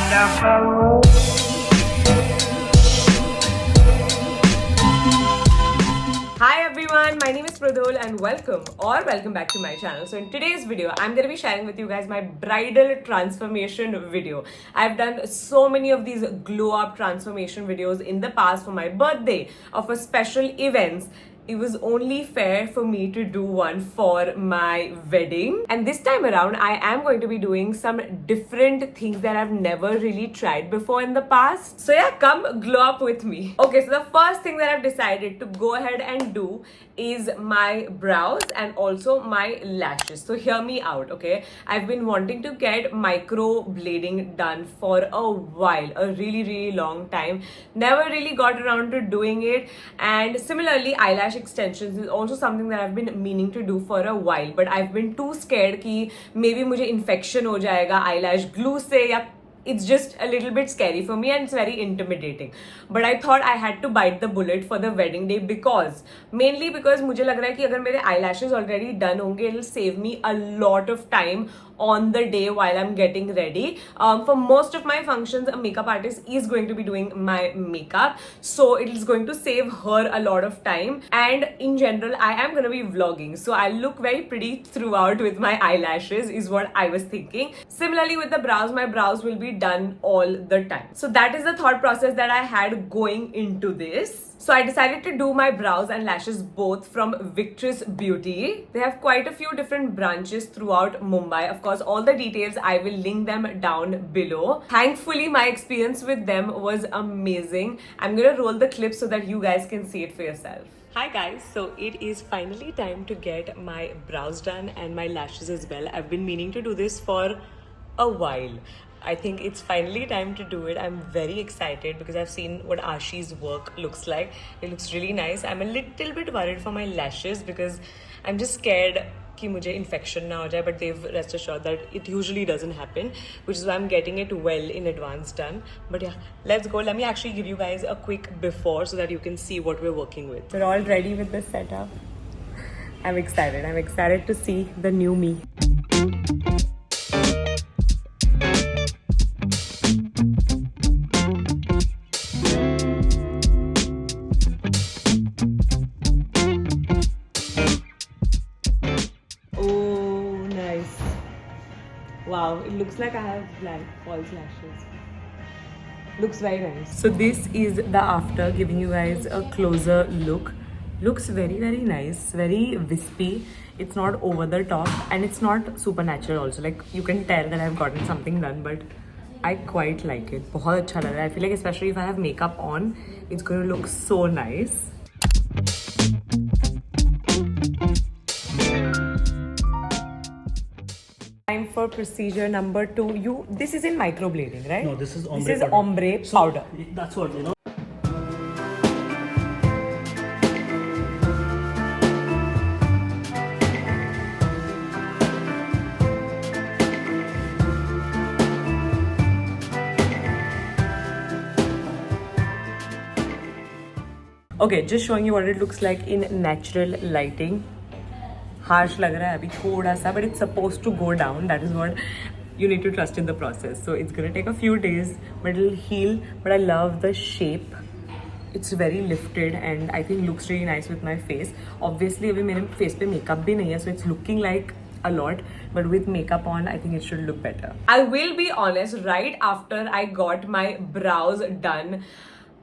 Hi everyone, my name is Pradhol and welcome back to my channel. So in today's video, I'm going to be sharing with you guys my bridal transformation video. I've done so many of these glow up transformation videos in the past for my birthday or for special events. It was only fair for me to do one for my wedding. And this time around, I am going to be doing some different things that I've never really tried before in the past. So yeah, come glow up with me. Okay, so the first thing that I've decided to go ahead and do is my brows and also my lashes. So hear me out, okay? I've been wanting to get micro blading done for a while, a really long time. Never really got around to doing it. And similarly, eyelash extensions is also something that I've been meaning to do for a while, but I've been too scared कि maybe मुझे infection हो जाएगा eyelash glue से या it's just a little bit scary for me and it's very intimidating. But I thought I had to bite the bullet for the wedding day mainly because मुझे लग रहा है कि अगर मेरे eyelashes already done होंगे, it'll save me a lot of time on the day while I'm getting ready. For most of my functions, a makeup artist is going to be doing my makeup, so it is going to save her a lot of time. And in general, I am going to be vlogging, so I'll look very pretty throughout with my eyelashes is what I was thinking. Similarly with the brows, my brows will be done all the time. So that is the thought process that I had going into this. So I decided to do my brows and lashes both from Victress Beauty. They have quite a few different branches throughout Mumbai. Of course, all the details, I will link them down below. Thankfully, my experience with them was amazing. I'm gonna roll the clip so that you guys can see it for yourself. Hi guys, so it is finally time to get my brows done and my lashes as well. I've been meaning to do this for a while. I think it's finally time to do it. I'm very excited because I've seen what Ashi's work looks like. It looks really nice. I'm a little bit worried for my lashes because I'm just scared कि मुझे infection ना हो जाए, but they've rest assured that it usually doesn't happen, which is why I'm getting it well in advance done. But yeah, let's go. Let me actually give you guys a quick before so that you can see what we're working with. We're all ready with the setup. I'm excited. I'm excited to see the new me. Wow, it looks like I have blank false lashes. Looks very nice. So this is the after, giving you guys a closer look. Looks very nice, very wispy. It's not over the top and it's not supernatural also. Like you can tell that I've gotten something done, but I quite like it. बहुत अच्छा लग रहा है. I feel like especially if I have makeup on, it's going to look so nice. Time for procedure number 2. This is in microblading, right? No, this is ombre. This is ombre powder. That's what you know. Okay, just showing you what it looks like in natural lighting. Harsh lag raha hai abhi thoda sa, but it's supposed to go down. That is what you need to trust in the process. So it's gonna take a few days, but it'll heal. But I love the shape. It's very lifted and I think looks really nice with my face. Obviously abhi mere face pe makeup bhi nahi hai, so it's looking like a lot, but with makeup on I think it should look better. I will be honest, right after I got my brows done,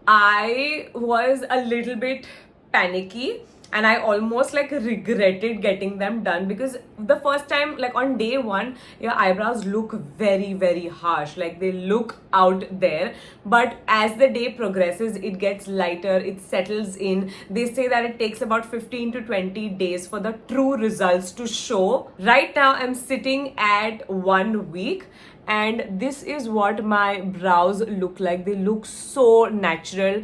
I was a little bit panicky and I almost like regretted getting them done because the first time, like on day one, your eyebrows look very harsh, like they look out there. But as the day progresses, it gets lighter, it settles in. They say that it takes about 15 to 20 days for the true results to show. Right now, I'm sitting at 1 week. And this is what my brows look like. They look so natural.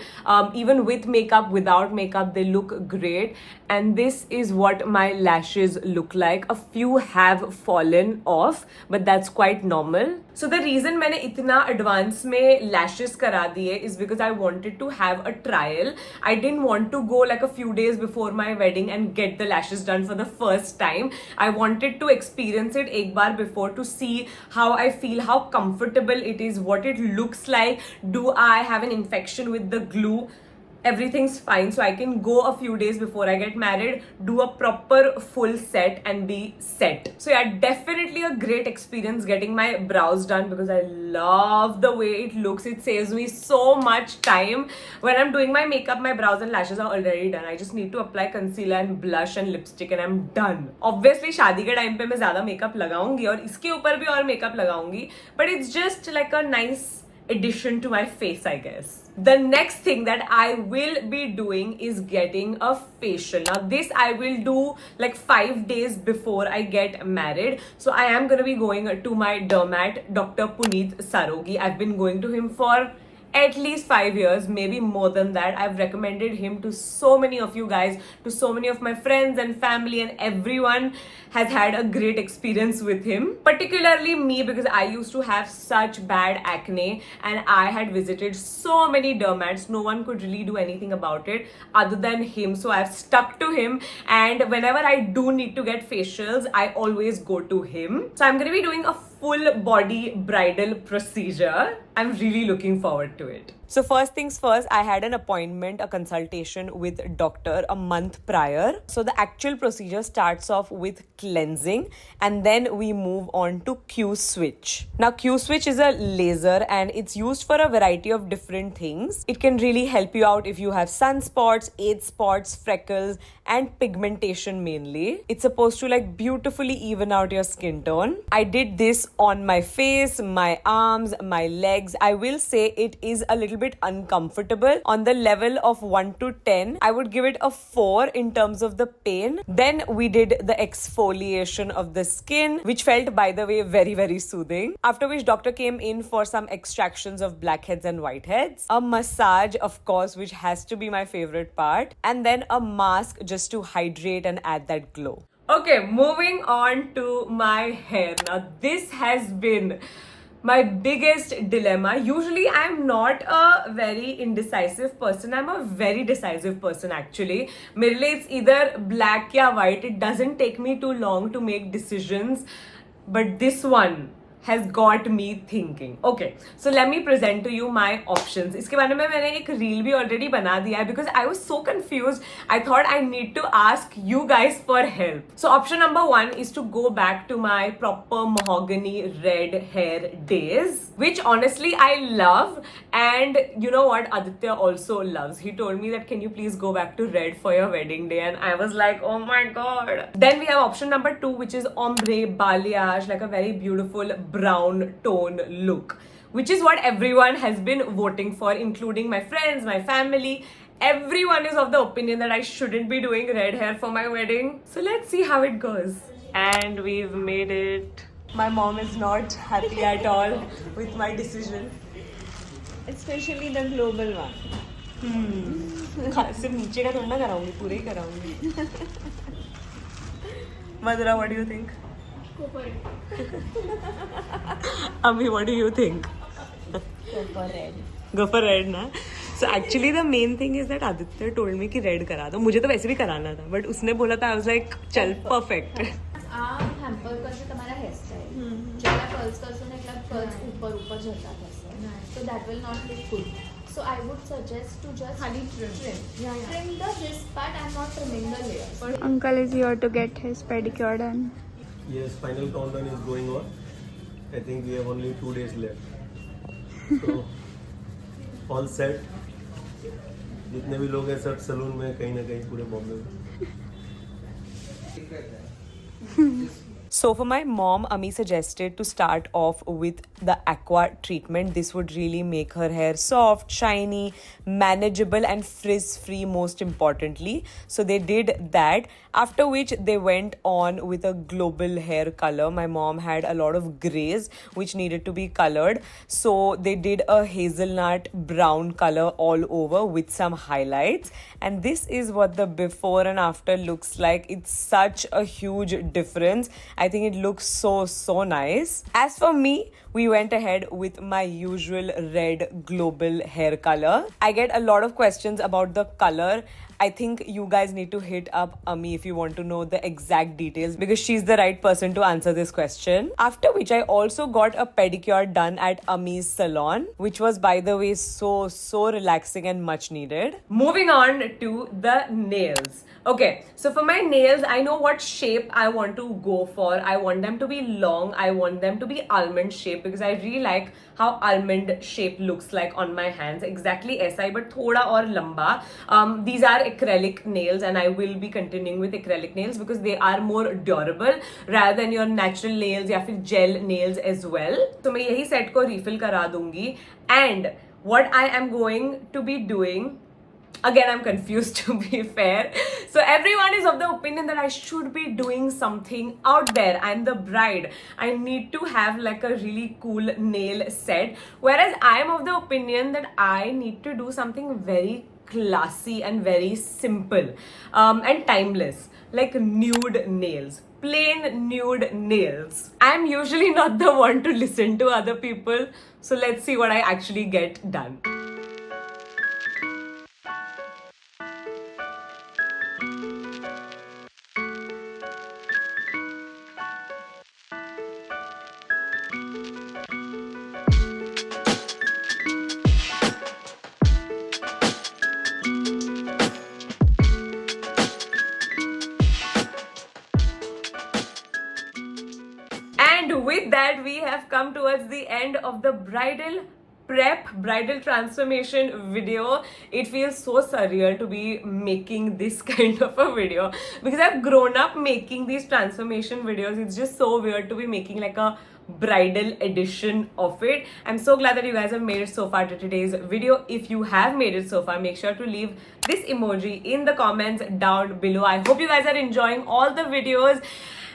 Even with makeup, without makeup, they look great. And this is what my lashes look like. A few have fallen off, but that's quite normal. So the reason मैंने इतना advance में lashes करा दिए is because I wanted to have a trial. I didn't want to go like a few days before my wedding and get the lashes done for the first time. I wanted to experience it एक बार before to see how I feel, how comfortable it is, what it looks like. Do I have an infection with the glue? Everything's fine, so I can go a few days before I get married, do a proper full set and be set. So yeah, definitely a great experience getting my brows done because I love the way it looks. It saves me so much time. When I'm doing my makeup, my brows and lashes are already done. I just need to apply concealer and blush and lipstick and I'm done. Obviously शादी के time पे मैं ज्यादा makeup लगाऊंगी और इसके ऊपर भी और मेकअप लगाऊंगी, but it's just like a nice addition to my face, I guess. The next thing that I will be doing is getting a facial. Now this I will do like 5 days before I get married. So I am going to be going to my dermat, Dr. Puneet Sarogi. I've been going to him for at least 5 years, maybe more than that. I've recommended him to so many of you guys, to so many of my friends and family, and everyone has had a great experience with him. Particularly me, because I used to have such bad acne and I had visited so many dermats. No one could really do anything about it other than him. So I've stuck to him, and whenever I do need to get facials, I always go to him. So I'm going to be doing a full body bridal procedure. I'm really looking forward to it. So first things first, I had an appointment, a consultation with doctor a month prior. So the actual procedure starts off with cleansing and then we move on to Q-switch. Now Q-switch is a laser and it's used for a variety of different things. It can really help you out if you have sunspots, age spots, freckles and pigmentation mainly. It's supposed to like beautifully even out your skin tone. I did this on my face, my arms, my legs. I will say it is a little bit uncomfortable. On the level of 1 to 10, I would give it a 4 in terms of the pain. Then we did the exfoliation of the skin, which felt, by the way, very, very soothing. After which doctor came in for some extractions of blackheads and whiteheads. A massage, of course, which has to be my favorite part. And then a mask just to hydrate and add that glow. Okay, moving on to my hair. Now, this has been my biggest dilemma. Usually I'm not a very indecisive person. I'm a very decisive person actually. मेरे लिए it's either black या white. It doesn't take me too long to make decisions. But this one has got me thinking. Okay, so let me present to you my options. इसके बारे में मैंने एक reel भी already बना दिया है because I was so confused. I thought I need to ask you guys for help. So option number 1 is to go back to my proper mahogany red hair days, which honestly I love. And you know what, Aditya also loves. He told me that can you please go back to red for your wedding day, and I was like, oh my god. Then we have option number 2, which is ombre balayage, like a very beautiful brown tone look, which is what everyone has been voting for, including my friends, my family. Everyone is of the opinion that I shouldn't be doing red hair for my wedding. So let's see how it goes. And we've made it. My mom is not happy at all with my decision. Especially the global one. सिर्फ नीचे का थोड़ा ना कराऊंगी, पूरे ही कराऊंगी. Madhura, what do you think? Go for it. Ami, what do you think? Go for red. Go for red ना. So actually the main thing is that Aditya told me कि red करा दो. मुझे तो वैसे भी कराना था, but उसने बोला था I was like चल perfect. आप हैम्पर करते તમારા હેરસ્ટાઇલ જેટલા કર્લ્સ કરશો ને એટલા કર્લ્સ ઉપર ઉપર જતા થશે, so that will not look good. So I would suggest to just ખાલી trim. Trim the this part. I'm not trimming the layers. Uncle is here to get his pedicure done. Yes, final countdown is going on. I think we have only 2 days left. So all set. जितने भी लोग हैं सब salon में कहीं ना कहीं पूरे बॉम्बे में. So for my mom, Ami suggested to start off with the aqua treatment. This would really make her hair soft, shiny, manageable and frizz-free most importantly. So they did that, after which they went on with a global hair color. My mom had a lot of grays which needed to be colored. So they did a hazelnut brown color all over with some highlights. And this is what the before and after looks like. It's such a huge difference. I think it looks so nice. As for me, we went ahead with my usual red global hair color. I get a lot of questions about the color. I think you guys need to hit up Ami if you want to know the exact details because she's the right person to answer this question. After which I also got a pedicure done at Ami's salon, which was, by the way, so relaxing and much needed. Moving on to the nails. Okay, so for my nails, I know what shape I want to go for. I want them to be long. I want them to be almond shape because I really like how almond shape looks like on my hands. Exactly SI, but thoda or lamba. These are acrylic nails and I will be continuing with acrylic nails because they are more durable rather than your natural nails या फिर gel nails as well. So मैं यही set को refill करा दूंगी. And what I am going to be doing, again, I'm confused to be fair. So everyone is of the opinion that I should be doing something out there. I'm the bride. I need to have like a really cool nail set. Whereas I'm of the opinion that I need to do something very classy and very simple and timeless, like nude nails. Plain nude nails. I'm usually not the one to listen to other people. So let's see what I actually get done. And with that, we have come towards the end of the bridal prep, bridal transformation video. It feels so surreal to be making this kind of a video because I've grown up making these transformation videos. It's just so weird to be making like a bridal edition of it. I'm so glad that you guys have made it so far to today's video. If you have made it so far, make sure to leave this emoji in the comments down below. I hope you guys are enjoying all the videos.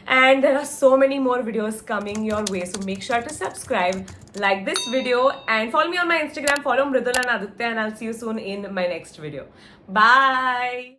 And there are so many more videos coming your way, so make sure to subscribe, like this video, and follow me on my Instagram. Follow Mridul and Aditya, and I'll see you soon in my next video. Bye.